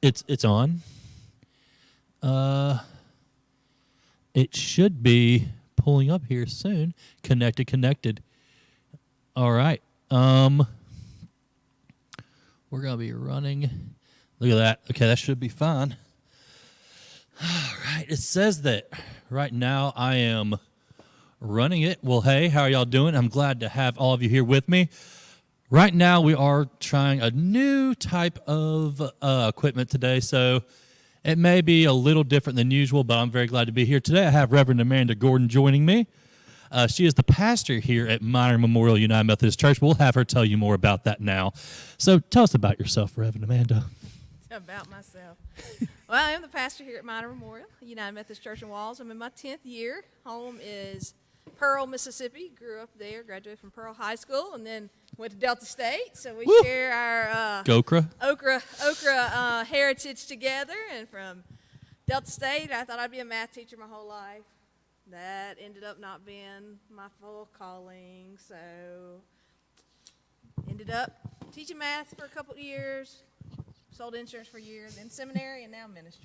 It's on. It should be pulling up here soon. Connected. All right. We're gonna be running. Look at that. Okay, that should be fine. All right. It says that right now I am running it. Well, hey, how are y'all doing? I'm glad to have all of you here with me. Right now, we are trying a new type of equipment today, so it may be a little different than usual, but I'm very glad to be here. Today, I have Reverend Amanda Gordon joining me. She is the pastor here at Minor Memorial United Methodist Church. We'll have her tell you more about that now. So tell us about yourself, Reverend Amanda. About myself. Well, I am the pastor here at Minor Memorial United Methodist Church in Walls. I'm in my 10th year. Home is Pearl, Mississippi. Grew up there, graduated from Pearl High School, and then went to Delta State. So we share our Okra heritage together. And from Delta State, I thought I'd be a math teacher my whole life. That ended up not being my full calling. So ended up teaching math for a couple of years. Sold insurance for a year, then seminary, and now ministry.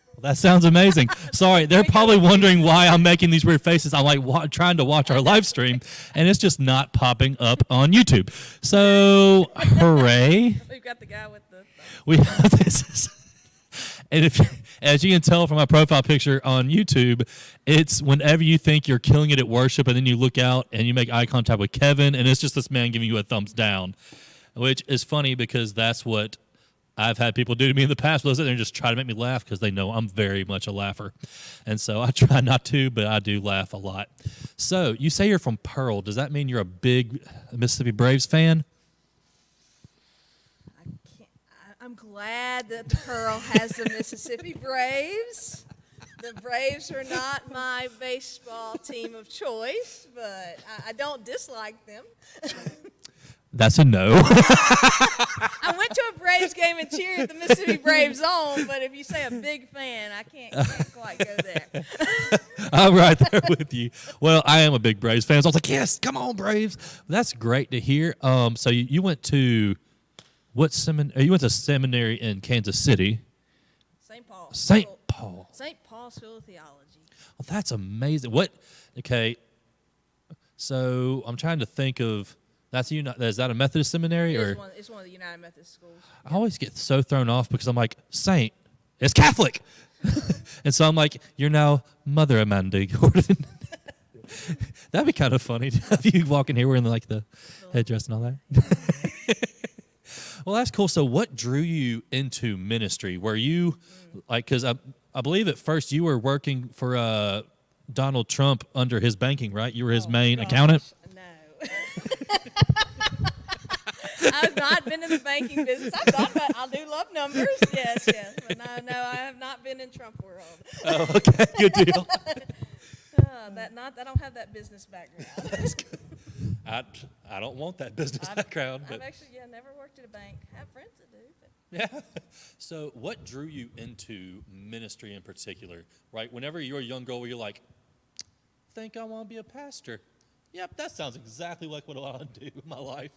Well, that sounds amazing. Sorry, they're probably wondering why I'm making these weird faces. I'm like trying to watch our live stream, and it's just not popping up on YouTube. So, hooray. We've got the guy with the... We have this. And as you can tell from my profile picture on YouTube, it's whenever you think you're killing it at worship, and then you look out and you make eye contact with Kevin, and it's just this man giving you a thumbs down, which is funny because that's what I've had people do to me in the past. They'll sit there and just try to make me laugh because they know I'm very much a laugher. And so I try not to, but I do laugh a lot. So you say you're from Pearl. Does that mean you're a big Mississippi Braves fan? I'm glad that Pearl has the Mississippi Braves. The Braves are not my baseball team of choice, but I don't dislike them. That's a no. I went to a Braves game and cheered the Mississippi Braves on, but if you say a big fan, I can't quite go there. I'm right there with you. Well, I am a big Braves fan, so I was like, yes, come on, Braves. That's great to hear. So you went to what seminary? You went to seminary in Kansas City. St. Paul. St. Paul. St. Paul School of Theology. Well, that's amazing. What? Okay. So I'm trying to think of. Is that a Methodist seminary? It's one of the United Methodist schools. I always get so thrown off because I'm like, Saint, it's Catholic. And so I'm like, you're now Mother Amanda Gordon. That'd be kind of funny to have you walk in here wearing like the headdress and all that. Well, that's cool. So what drew you into ministry? Were you because I believe at first you were working for Donald Trump under his banking, right? You were his main accountant? No. I've not been in the banking business. I've thought about it. I do love numbers. Yes. But no, I have not been in Trump world. Oh, okay. Good deal. I don't have that business background. I don't want that business background. I've actually never worked at a bank. I have friends that do. Yeah. So what drew you into ministry in particular, right? Whenever you're a young girl where you're like, think I want to be a pastor. Yep, that sounds exactly like what I want to do in my life.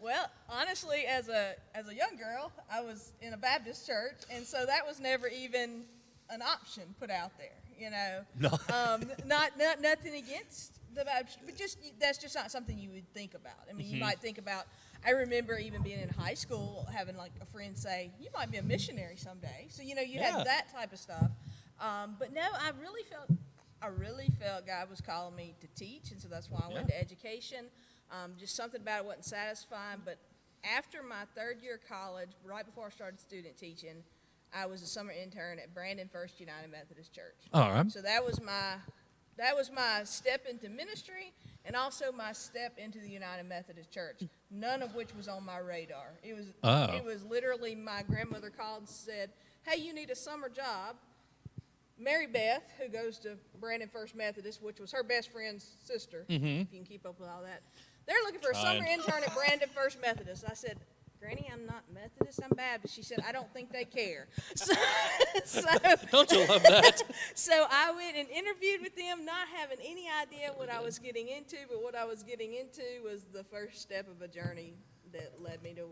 Well, honestly, as a young girl, I was in a Baptist church, and so that was never even an option put out there. No. Not nothing against the Baptist, but that's just not something you would think about. I mean, you might think about. I remember even being in high school, having like a friend say, "You might be a missionary someday." So you had that type of stuff. But no, I really felt God was calling me to teach, and so that's why I went to education. Just something about it wasn't satisfying. But after my third year of college, right before I started student teaching, I was a summer intern at Brandon First United Methodist Church. All right. So that was my step into ministry, and also my step into the United Methodist Church. None of which was on my radar. It was literally my grandmother called and said, "Hey, you need a summer job." Mary Beth, who goes to Brandon First Methodist, which was her best friend's sister, if you can keep up with all that, they're looking for a summer intern at Brandon First Methodist. I said, "Granny, I'm not Methodist, I'm Baptist." She said, "I don't think they care." So Don't you love that? So I went and interviewed with them, not having any idea what I was getting into, but what I was getting into was the first step of a journey that led me to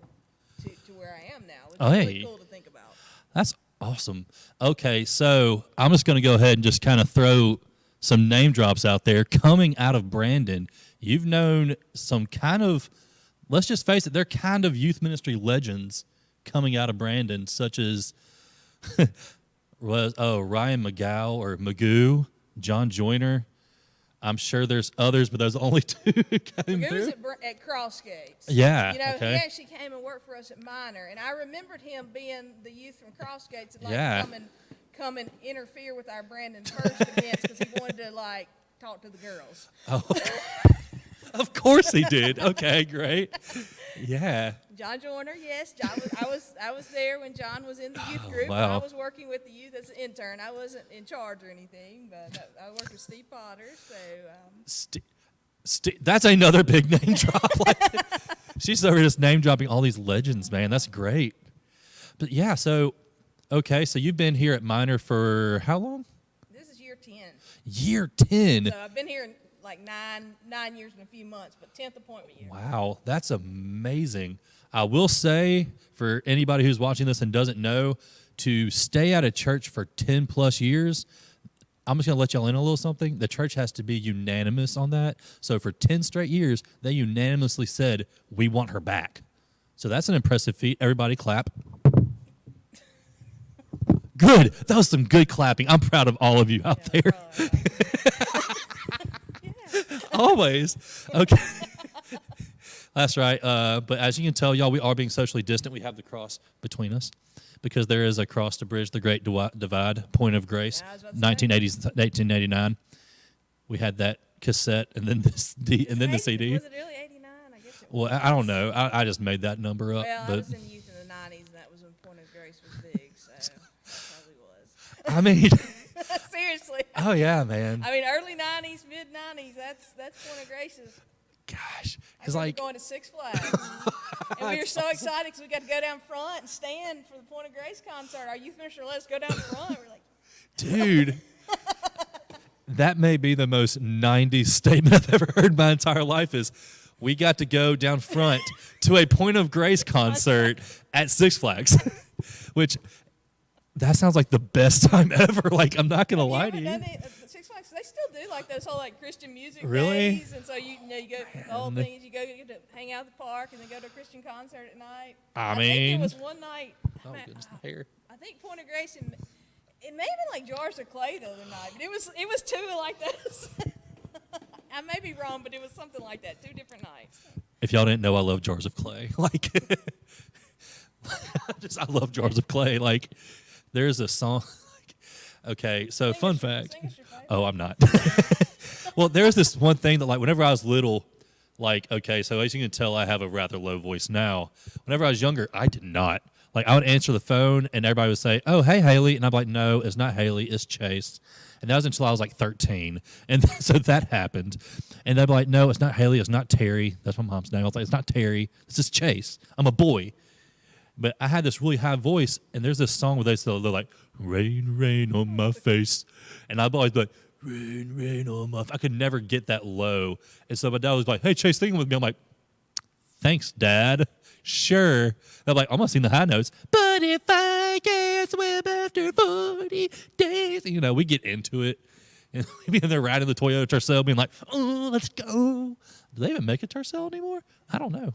where I am now, which is really cool to think about. That's awesome. Okay, so I'm just going to go ahead and just kind of throw some name drops out there. Coming out of Brandon, you've known some kind of, let's just face it, they're kind of youth ministry legends coming out of Brandon, such as Ryan McGow or Magoo, John Joyner. I'm sure there's others, but those are only two came He was through. at Crossgates. Yeah, You know, okay. he actually came and worked for us at Minor, and I remembered him being the youth from Crossgates and Yeah. come and interfere with our Brandon First events because he wanted to like talk to the girls. Oh, of course he did. Okay, great. Yeah. John Joyner, yes. I was there when John was in the youth group. wow. I was working with the youth as an intern. I wasn't in charge or anything, but I worked with Steve Potter. So That's another big name drop. Like, she's over just name dropping all these legends, man. That's great. But yeah, so okay, so you've been here at Minor for how long? this is year 10. Year 10. So I've been here like nine years and a few months, but 10th appointment year. Wow, that's amazing. I will say, for anybody who's watching this and doesn't know, to stay at a church for 10 plus years, I'm just going to let y'all in a little something. The church has to be unanimous on that. So for 10 straight years, they unanimously said, we want her back. So that's an impressive feat. Everybody clap. Good. That was some good clapping. I'm proud of all of you out there. Always. Okay. That's right. But as you can tell, y'all, we are being socially distant. We have the cross between us because there is a cross to bridge the Great Divide, Point of Grace, Yeah, I was about to say. 1989. We had that cassette and then the CD. Was it really 89? I guess it was. Well, I don't know. I just made that number up. Well, I But was in youth in the 90s, and that was when Point of Grace was big, so that probably was. I mean, Seriously. oh yeah, man. I mean, early 90s, mid 90s, that's Point of Grace's. Gosh, I because remember like going to Six Flags, and we were so excited because we got to go down front and stand for the Point of Grace concert. Our youth minister let us go down front. We're like, dude, that may be the most 90s statement I've ever heard in my entire life is we got to go down front to a Point of Grace concert at Six Flags, which that sounds like the best time ever. Like, I'm not going to have lie you to ever you. done it at the Six Flags? They still do like those whole like Christian music Really? days, and so you go. The whole thing is you get to hang out at the park and then go to a Christian concert at night. I think mean- it was one night. Oh, goodness, hair. I think Point of Grace and it may have been like Jars of Clay the other night, but it was two like this. I may be wrong, but it was something like that. 2 different nights. If y'all didn't know, I love Jars of Clay. Like, I love Jars of Clay. Like, there's a song. Okay, so fun fact. Sing us your favorite. Oh, I'm not. Well, there's this one thing that, like, whenever I was little, like, okay, so as you can tell, I have a rather low voice now. Whenever I was younger, I did not. Like, I would answer the phone, and everybody would say, oh, hey, Haley. And I'm like, no, it's not Haley, it's Chase. And that was until I was like 13. And so that happened. And they'd be like, no, it's not Haley, it's not Terry. That's my mom's name. I was like, it's not Terry, this is Chase. I'm a boy. But I had this really high voice, and there's this song where they're like, rain, rain on my face. And I'd always be like, rain, rain on my face. I could never get that low. And so my dad was like, hey, Chase, sing with me. I'm like, thanks, Dad. Sure. I'm like, I'm going to sing the high notes. But if I can't swim after 40 days. And, you know, we get into it. And we'd be in there riding the Toyota Tercel being like, oh, let's go. Do they even make a Tercel anymore? I don't know.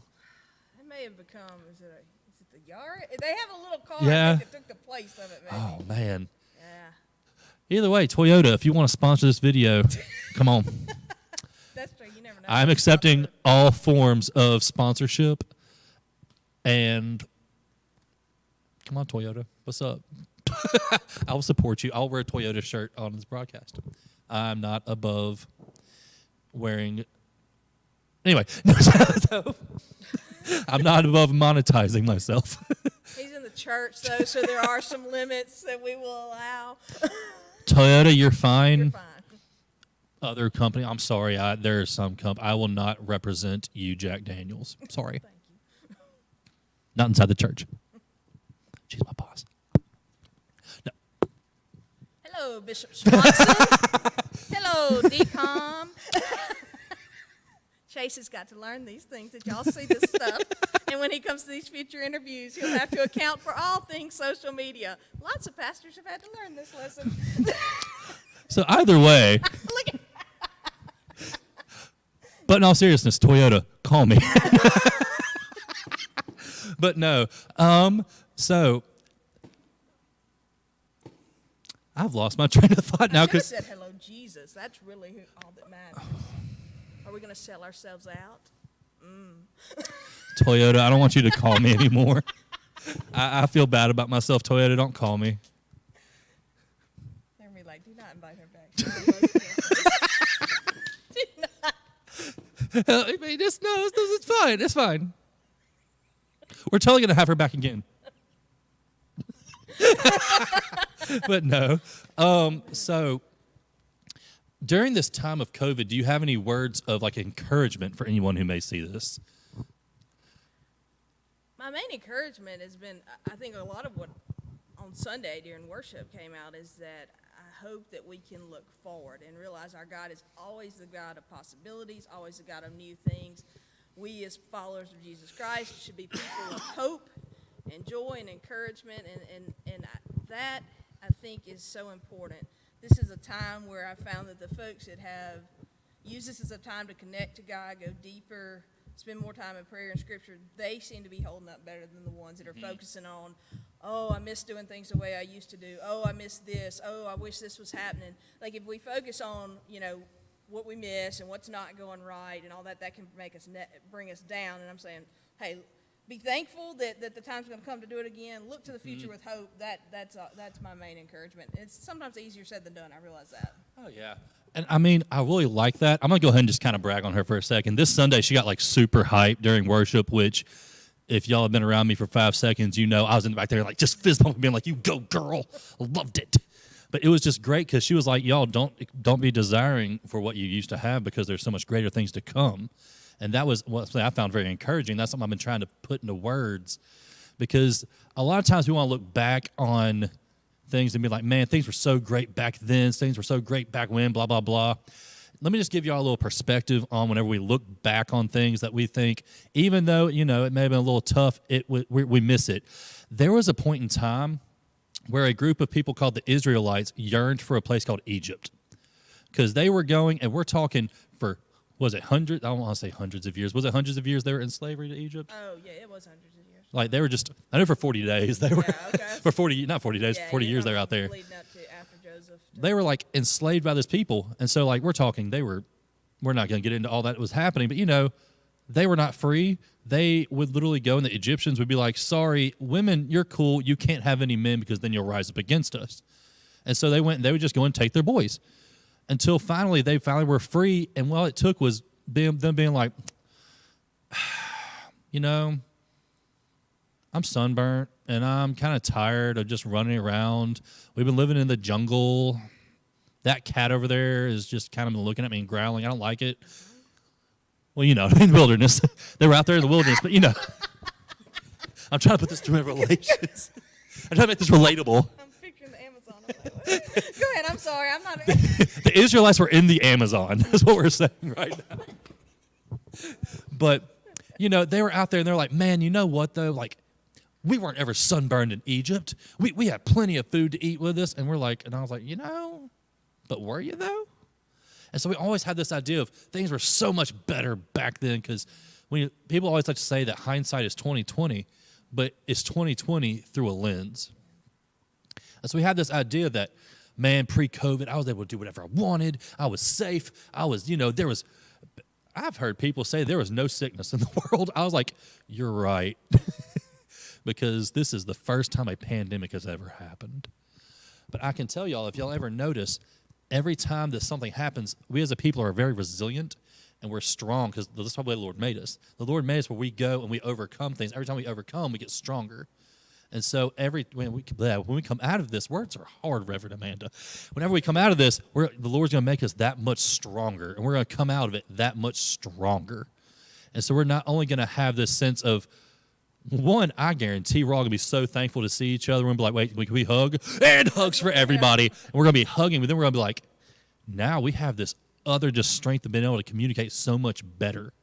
It may have become, is it the Yaris? They have a little car Yeah. I think, that took the place of it, maybe. Oh, man. Yeah. Either way, Toyota, if you want to sponsor this video, come on. That's true. You never know. I'm accepting all forms of sponsorship. And come on, Toyota. What's up? I will support you. I'll wear a Toyota shirt on this broadcast. I'm not above wearing. Anyway, so I'm not above monetizing myself. He's in the church, though, so there are some limits that we will allow. Toyota, you're fine. You're fine. Other company, I'm sorry. There is some company. I will not represent you, Jack Daniels. Sorry. Thank you. Not inside the church. She's my boss. No. Hello, Bishop Swanson. Hello, Decom. Chase has got to learn these things that y'all see this stuff. And when he comes to these future interviews, he'll have to account for all things social media. Lots of pastors have had to learn this lesson. So either way, Look at but in all seriousness, Toyota, call me. But no, so I've lost my train of thought now I should have because said hello, Jesus. That's really all that matters. Are we going to sell ourselves out? Toyota, I don't want you to call me anymore. I feel bad about myself. Toyota, don't call me. They're going to be like, do not invite her back. Do not. I mean, it's fine. It's fine. We're totally going to have her back again. But no. So during this time of COVID, do you have any words of like encouragement for anyone who may see this? My main encouragement has been, I think a lot of what on Sunday during worship came out is that I hope that we can look forward and realize our God is always the God of possibilities, always the God of new things. We as followers of Jesus Christ should be people of hope and joy and encouragement, and that I think is so important. This is a time where I found that the folks that have used this as a time to connect to God, go deeper, spend more time in prayer and scripture, they seem to be holding up better than the ones that are focusing on, oh, I miss doing things the way I used to do. Oh, I miss this. Oh, I wish this was happening. Like if we focus on, what we miss and what's not going right and all that, that can make us bring us down. And I'm saying, hey, be thankful that the time's going to come to do it again. Look to the future with hope. That's my main encouragement. It's sometimes easier said than done. I realize that. Oh, yeah. And I mean, I really like that. I'm going to go ahead and just kind of brag on her for a second. This Sunday, she got like super hyped during worship, which if y'all have been around me for 5 seconds, I was in the back there like just fist bumping, being like, you go, girl. I loved it. But it was just great because she was like, y'all, don't be desiring for what you used to have because there's so much greater things to come. And that was what I found very encouraging. That's something I've been trying to put into words because a lot of times we want to look back on things and be like, man, things were so great back then. Things were so great back when, blah, blah, blah. Let me just give you all a little perspective on whenever we look back on things that we think, even though, it may have been a little tough, we miss it. There was a point in time where a group of people called the Israelites yearned for a place called Egypt because they were going, and we're talking for, was it hundreds? I don't want to say hundreds of years. Was it hundreds of years they were in slavery to Egypt? Oh, yeah, it was hundreds of years. Like they were just, I know for 40 days they were, okay. for 40, not 40 days, Yeah, 40 years they were out there. Leading up to after Joseph. They were like enslaved by this people. And so like we're talking, we're not going to get into all that was happening, but they were not free. They would literally go and the Egyptians would be like, sorry, women, you're cool. You can't have any men because then you'll rise up against us. And so they went and they would just go and take their boys until finally they were free. And all it took was them being like, I'm sunburnt and I'm kind of tired of just running around. We've been living in the jungle. That cat over there is just kind of looking at me and growling. I don't like it. Well, in the wilderness. They were out there in the wilderness, but I'm trying to put this through relations. I'm trying to make this relatable. I'm picturing the Amazon. Go ahead, I'm sorry. I'm not. The Israelites were in the Amazon, is what we're saying right now. But, they were out there and they're like, man, you know what, though? Like, we weren't ever sunburned in Egypt. We had plenty of food to eat with us. And I was like, but were you, though? And so we always had this idea of things were so much better back then because people always like to say that hindsight is 20/20, but it's 20/20 through a lens. And so we had this idea that, man, pre-COVID, I was able to do whatever I wanted. I was safe. I've heard people say there was no sickness in the world. I was like, you're right. Because this is the first time a pandemic has ever happened. But I can tell y'all, if y'all ever notice, every time that something happens, we as a people are very resilient and we're strong because that's the way the Lord made us. The Lord made us where we go and we overcome things. Every time we overcome, we get stronger. And so when we come out of this, words are hard, Reverend Amanda. Whenever we come out of this, the Lord's going to make us that much stronger, and we're going to come out of it that much stronger. And so we're not only going to have this sense of, one, I guarantee we're all going to be so thankful to see each other. We're going to be like, wait, can we hug? And hugs for everybody. And we're going to be hugging, but then we're going to be like, now we have this other just strength of being able to communicate so much better.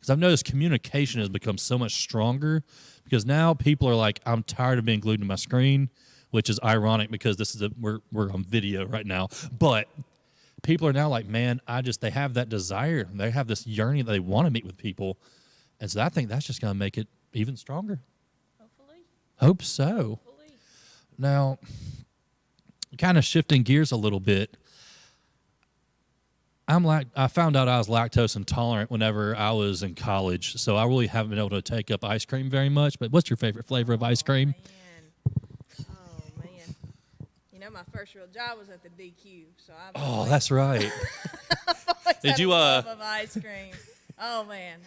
Because I've noticed communication has become so much stronger because now people are like, I'm tired of being glued to my screen, which is ironic because we're on video right now. But people are now like, man, they have that desire. They have this yearning that they want to meet with people. And so I think that's just going to make it even stronger. Hopefully. Hope so. Hopefully. Now, kind of shifting gears a little bit, I found out I was lactose intolerant whenever I was in college, so I really haven't been able to take up ice cream very much. But what's your favorite flavor of ice cream? Man. You know, my first real job was at the DQ, so That's right. Did you love of ice cream? Oh man,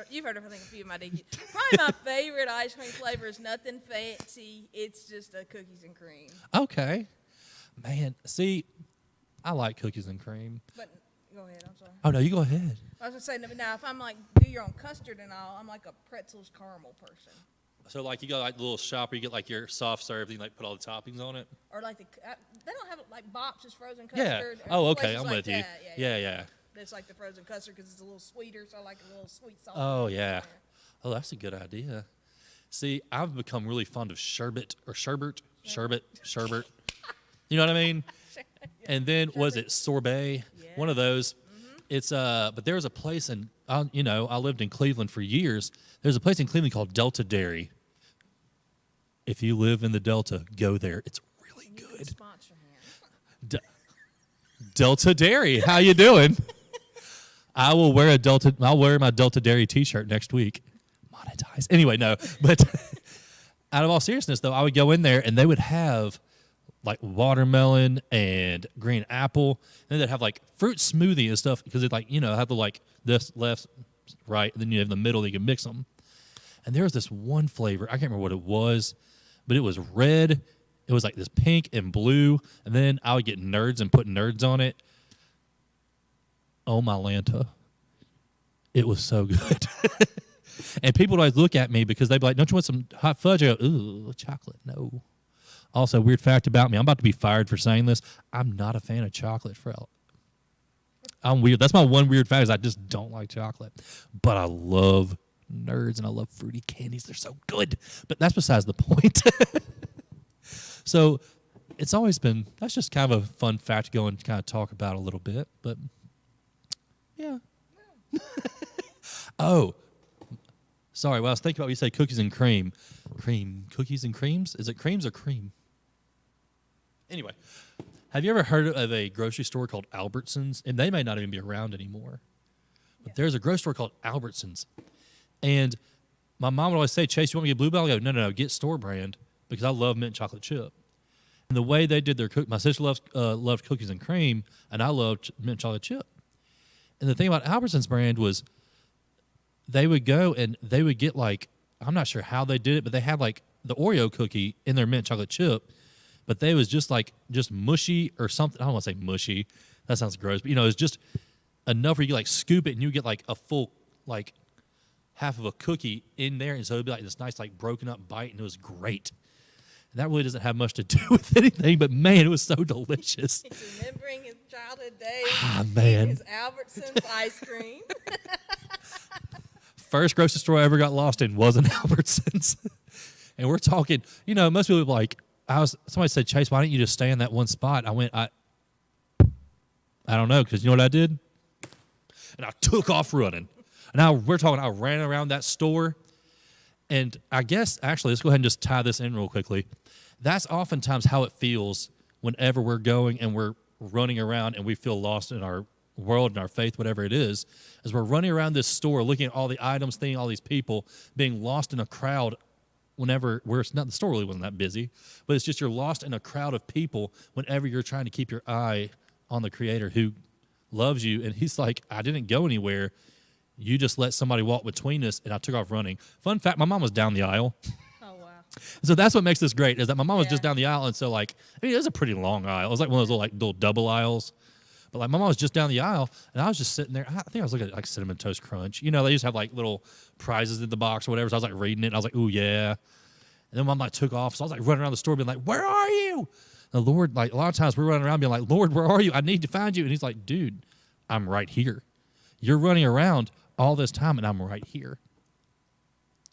you've heard of I think a few of my DQ. Probably my favorite ice cream flavor is nothing fancy. It's just a cookies and cream. Okay, man. See, I like cookies and cream. But go ahead. I'm sorry. Oh no, you go ahead. I was gonna say now if I'm like do your own custard and all, I'm like a pretzels caramel person. So like you go like the little shop where you get like your soft serve, and you like put all the toppings on it. Or like they don't have like Bops is frozen custard. Yeah. Oh, okay. I'm like with you. Yeah. It's like the frozen custard because it's a little sweeter, so I like a little sweet salt. Oh yeah. Oh, that's a good idea. See, I've become really fond of sherbet. You know what I mean? And then was it sorbet? Yeah. One of those. Mm-hmm. It's but there's a place in I lived in Cleveland for years. There's a place in Cleveland called Delta Dairy. If you live in the Delta, go there. It's really good. Sponsor him. Delta Dairy, how you doing? I'll wear my Delta Dairy T-shirt next week. Monetize. Anyway, no. But out of all seriousness, though, I would go in there and they would have like watermelon and green apple, and they'd have like fruit smoothie and stuff because it have the like this left, right, and then you have the middle. You can mix them. And there was this one flavor I can't remember what it was, but it was red. It was like this pink and blue, and then I would get Nerds and put Nerds on it. Oh my Lanta, it was so good. And people would always look at me because they'd be like, "Don't you want some hot fudge?" I go, "Ooh, chocolate, no." Also, weird fact about me, I'm about to be fired for saying this. I'm not a fan of chocolate. I'm weird. That's my one weird fact is I just don't like chocolate. But I love Nerds and I love fruity candies. They're so good. But that's besides the point. So it's always been, that's just kind of a fun fact to go and kind of talk about a little bit. But yeah. Oh, sorry. Well, I was thinking about when you say cookies and cream. Cookies and creams? Is it creams or cream? Anyway, have you ever heard of a grocery store called Albertsons? And they may not even be around anymore. But there's a grocery store called Albertsons. And my mom would always say, "Chase, you want me to get Blue Bell?" I go, no, get store brand because I love mint chocolate chip. And the way they did their my sister loved cookies and cream, and I loved mint chocolate chip. And the thing about Albertsons brand was they would go and they would get like, I'm not sure how they did it, but they had like the Oreo cookie in their mint chocolate chip, but they was just mushy or something. I don't want to say mushy. That sounds gross, but it was just enough where you could like scoop it and you get like a full like half of a cookie in there, and so it'd be like this nice like broken up bite, and it was great. And that really doesn't have much to do with anything, but man, it was so delicious. He's remembering his childhood days. Ah, man. His Albertsons ice cream. First grocery store I ever got lost in was an Albertsons. And we're talking, most people like, somebody said, "Chase, why don't you just stay in that one spot?" I went, I don't know, because you know what I did? And I took off running. And now we're talking, I ran around that store. And I guess, actually, let's go ahead and just tie this in real quickly. That's oftentimes how it feels whenever we're going and we're running around and we feel lost in our world and our faith, whatever it is, as we're running around this store, looking at all the items, seeing all these people, being lost in a crowd whenever the store really wasn't that busy, but it's just you're lost in a crowd of people whenever you're trying to keep your eye on the Creator who loves you. And he's like, "I didn't go anywhere. You just let somebody walk between us," and I took off running. Fun fact, my mom was down the aisle. Oh, wow. So that's what makes this great, is that my mom was just down the aisle, and so it was a pretty long aisle. It was like one of those little double aisles. But my mom was just down the aisle, and I was just sitting there. I think I was looking at Cinnamon Toast Crunch. They just have little prizes in the box or whatever. So I was reading it, and I was like, "Ooh, yeah." And then mom took off, so I was running around the store being like, "Where are you?" And the Lord, a lot of times we're running around being like, "Lord, where are you? I need to find you." And he's like, "Dude, I'm right here. You're running around. all this time, and I'm right here.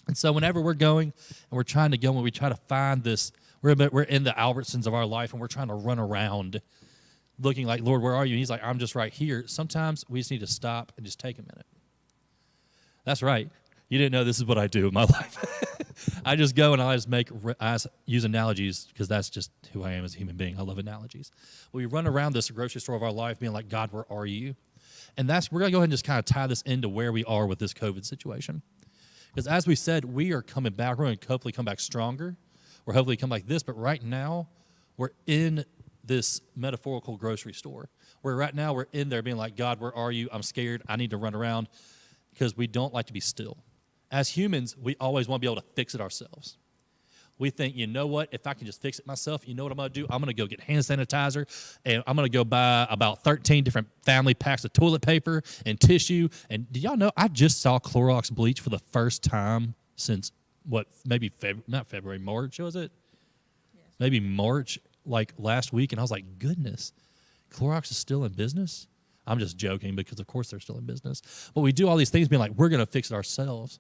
And so whenever we're going and we're trying to go and we try to find this, we're in the Albertsons of our life and we're trying to run around looking like, Lord, where are you? And he's like, I'm just right here. Sometimes we just need to stop and just take a minute. That's right. You didn't know this is what I do in my life. I just go and I just use analogies because that's just who I am as a human being. I love analogies. We run around this grocery store of our life being like, God, where are you? And we're going to go ahead and just kind of tie this into where we are with this COVID situation. Because as we said, we are coming back. We're going to hopefully come back stronger. We're hopefully come like this. But right now, we're in this metaphorical grocery store. Where right now we're in there being like, God, where are you? I'm scared. I need to run around. Because we don't like to be still. As humans, we always want to be able to fix it ourselves. We think, you know what? If I can just fix it myself, you know what I'm going to do? I'm going to go get hand sanitizer, and I'm going to go buy about 13 different family packs of toilet paper and tissue. And do y'all know, I just saw Clorox bleach for the first time since, maybe not February, March, was it? Yes. Maybe March, like last week. And I was like, goodness, Clorox is still in business? I'm just joking because, of course, they're still in business. But we do all these things being like, we're going to fix it ourselves.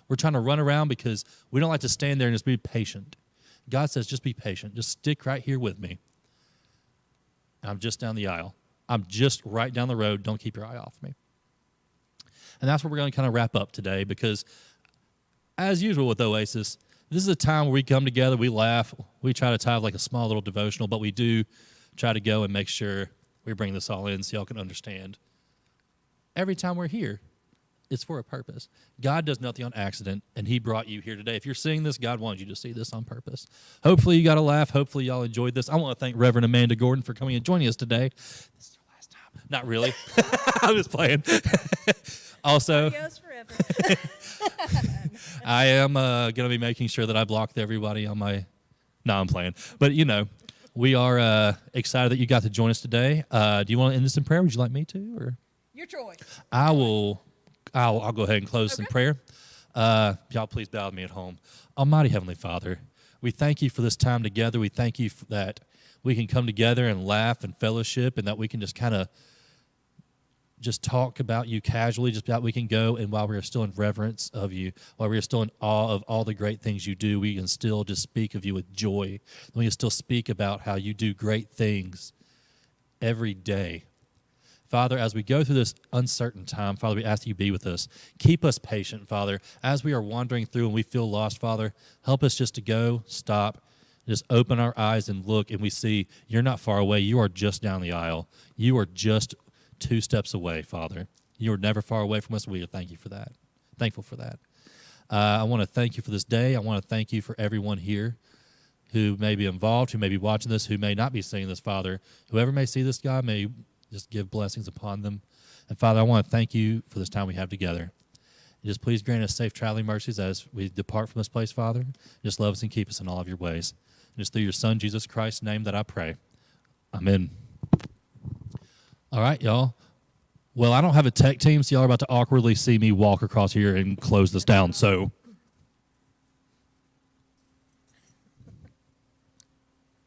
We're trying to run around because we don't like to stand there and just be patient. God says, just be patient. Just stick right here with me. I'm just down the aisle. I'm just right down the road. Don't keep your eye off me. And that's where we're going to kind of wrap up today because, as usual with Oasis, this is a time where we come together, we laugh, we try to have like a small little devotional, but we do try to go and make sure we bring this all in so y'all can understand. Every time we're here, it's for a purpose. God does nothing on accident, and he brought you here today. If you're seeing this, God wanted you to see this on purpose. Hopefully you got a laugh. Hopefully y'all enjoyed this. I want to thank Reverend Amanda Gordon for coming and joining us today. This is her last time. Not really. I'm just playing. Also, forever. I am going to be making sure that I blocked everybody on my... No, I'm playing. But, we are excited that you got to join us today. Do you want to end this in prayer? Would you like me to? Or your choice. I'll go ahead and close in prayer. Y'all please bow with me at home. Almighty Heavenly Father, we thank you for this time together. We thank you that we can come together and laugh and fellowship and that we can just kind of just talk about you casually, just about we can go, and while we are still in reverence of you, while we are still in awe of all the great things you do, we can still just speak of you with joy. We can still speak about how you do great things every day. Father, as we go through this uncertain time, Father, we ask that you be with us. Keep us patient, Father. As we are wandering through and we feel lost, Father, help us just to go, stop, just open our eyes and look, and we see you're not far away. You are just down the aisle. You are just 2 steps away, Father. You are never far away from us. We thank you for that. Thankful for that. I want to thank you for this day. I want to thank you for everyone here who may be involved, who may be watching this, who may not be seeing this, Father. Whoever may see this, God, may just give blessings upon them. And, Father, I want to thank you for this time we have together. And just please grant us safe traveling mercies as we depart from this place, Father. Just love us and keep us in all of your ways. And it's through your Son, Jesus Christ's name, that I pray. Amen. All right, y'all. Well, I don't have a tech team, so y'all are about to awkwardly see me walk across here and close this down. So